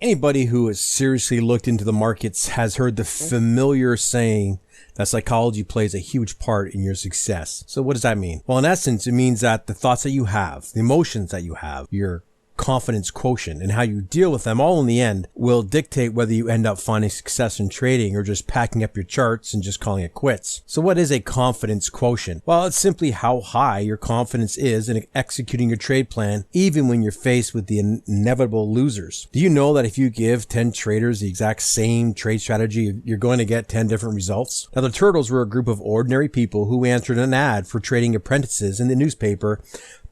Anybody who has seriously looked into the markets has heard the familiar saying that psychology plays a huge part in your success. So what does that mean? Well, in essence, it means that the thoughts that you have, the emotions that you have, your confidence quotient, and how you deal with them all in the end will dictate whether you end up finding success in trading or just packing up your charts and just calling it quits. So what is a confidence quotient? Well, it's simply how high your confidence is in executing your trade plan, even when you're faced with the inevitable losers. Do you know that if you give 10 traders the exact same trade strategy, you're going to get 10 different results? Now, the Turtles were a group of ordinary people who answered an ad for trading apprentices in the newspaper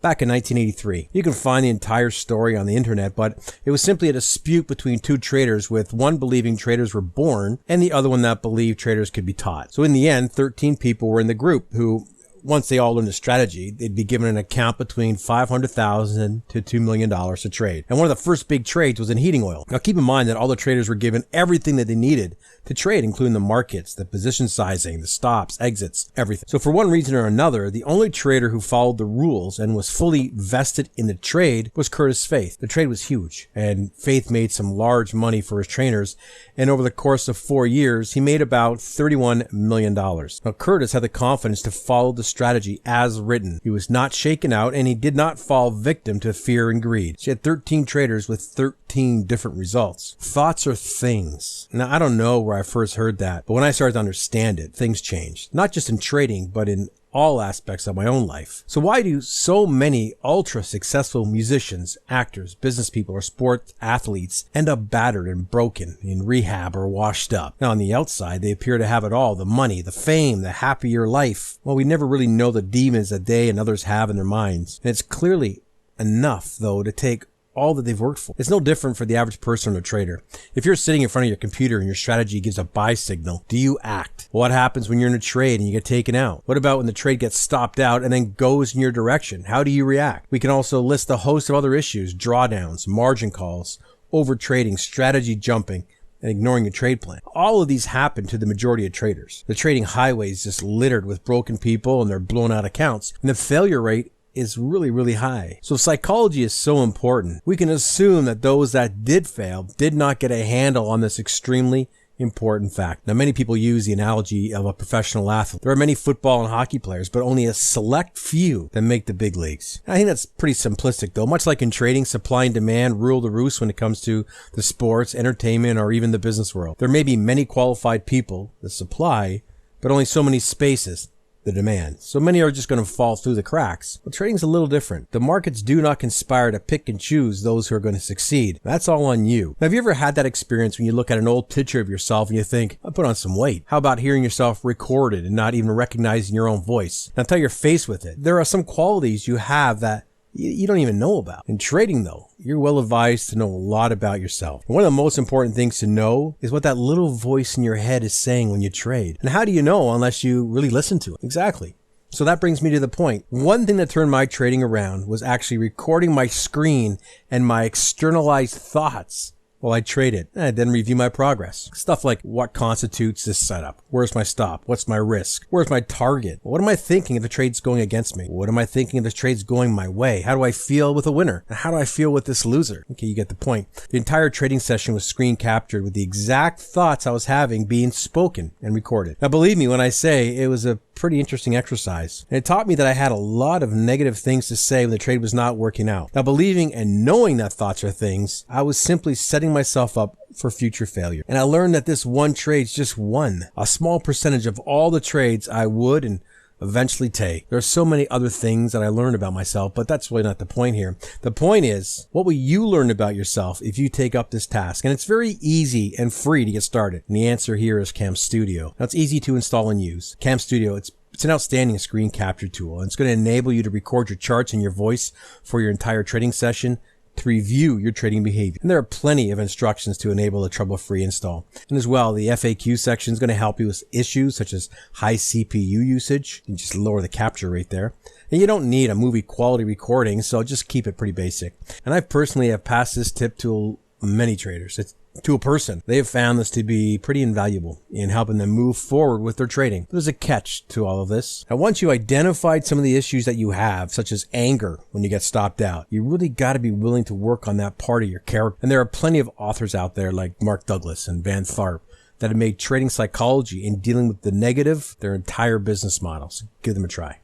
back in 1983. You can find the entire story on the internet, but it was simply a dispute between two traders, with one believing traders were born and the other one that believed traders could be taught. So in the end, 13 people were in the group who, once they all learned the strategy, they'd be given an account between $500,000 to $2 million to trade. And one of the first big trades was in heating oil. Now keep in mind that all the traders were given everything that they needed to trade, including the markets, the position sizing, the stops, exits, everything. So for one reason or another, the only trader who followed the rules and was fully vested in the trade was Curtis Faith. The trade was huge, and Faith made some large money for his trainers, and over the course of 4 years, he made about $31 million. Now Curtis had the confidence to follow the strategy as written. He was not shaken out, and he did not fall victim to fear and greed. She had 13 traders with 13 different results. Thoughts are things. Now, I don't know where I first heard that, but when I started to understand it, things changed. Not just in trading, but in all aspects of my own life. So why do so many ultra successful musicians, actors, business people, or sport athletes end up battered and broken, in rehab, or washed up? Now on the outside, they appear to have it all: the money, the fame, the happier life. Well, we never really know the demons that they and others have in their minds. And it's clearly enough, though, to take all that they've worked for. It's no different for the average person or trader. If you're sitting in front of your computer and your strategy gives a buy signal, do you act? What happens when you're in a trade and you get taken out? What about when the trade gets stopped out and then goes in your direction? How do you react? We can also list a host of other issues: drawdowns, margin calls, over trading, strategy jumping, and ignoring your trade plan. All of these happen to the majority of traders. The trading highway is just littered with broken people and their blown out accounts, and the failure rate is really, really high. So psychology is so important. We can assume that those that did fail did not get a handle on this extremely important fact. Now, many people use the analogy of a professional athlete. There are many football and hockey players, but only a select few that make the big leagues. I think that's pretty simplistic, though. Much like in trading, supply and demand rule the roost when it comes to the sports, entertainment, or even the business world. There may be many qualified people, the supply, but only so many spaces, the demand. So many are just going to fall through the cracks. But trading's a little different. The markets do not conspire to pick and choose those who are going to succeed. That's all on you. Now, have you ever had that experience when you look at an old picture of yourself and you think, I put on some weight? How about hearing yourself recorded and not even recognizing your own voice? Now, until you're faced with it, there are some qualities you have that you don't even know about. In trading, though, you're well advised to know a lot about yourself. And one of the most important things to know is what that little voice in your head is saying when you trade. And how do you know unless you really listen to it? Exactly. So that brings me to the point. One thing that turned my trading around was actually recording my screen and my externalized thoughts while I traded, and I then review my progress. Stuff like, what constitutes this setup? Where's my stop? What's my risk? Where's my target? What am I thinking if the trade's going against me? What am I thinking if the trade's going my way? How do I feel with a winner? And how do I feel with this loser? Okay, you get the point. The entire trading session was screen captured with the exact thoughts I was having being spoken and recorded. Now, believe me when I say it was a pretty interesting exercise. And it taught me that I had a lot of negative things to say when the trade was not working out. Now, believing and knowing that thoughts are things, I was simply setting myself up for future failure. And I learned that this one trade's just one, a small percentage of all the trades I would and eventually take. There are so many other things that I learned about myself, but that's really not the point here. The point is, what will you learn about yourself if you take up this task? And it's very easy and free to get started. And the answer here is Cam Studio. Now, it's easy to install and use. Cam Studio, it's an outstanding screen capture tool, and it's going to enable you to record your charts and your voice for your entire trading session, to review your trading behavior. And there are plenty of instructions to enable a trouble-free install. And as well, the FAQ section is going to help you with issues such as high CPU usage. You can just lower the capture rate there. And you don't need a movie quality recording, so just keep it pretty basic. And I personally have passed this tip to many traders. to a person. They have found this to be pretty invaluable in helping them move forward with their trading. There's a catch to all of this. Now, once you identified some of the issues that you have, such as anger when you get stopped out, you really got to be willing to work on that part of your character. And there are plenty of authors out there like Mark Douglas and Van Tharp that have made trading psychology and dealing with the negative their entire business model. So give them a try.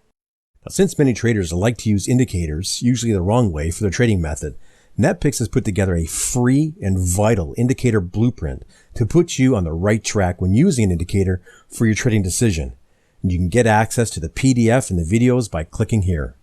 Now, since many traders like to use indicators, usually the wrong way, for their trading method, Netpicks has put together a free and vital indicator blueprint to put you on the right track when using an indicator for your trading decision. And you can get access to the PDF and the videos by clicking here.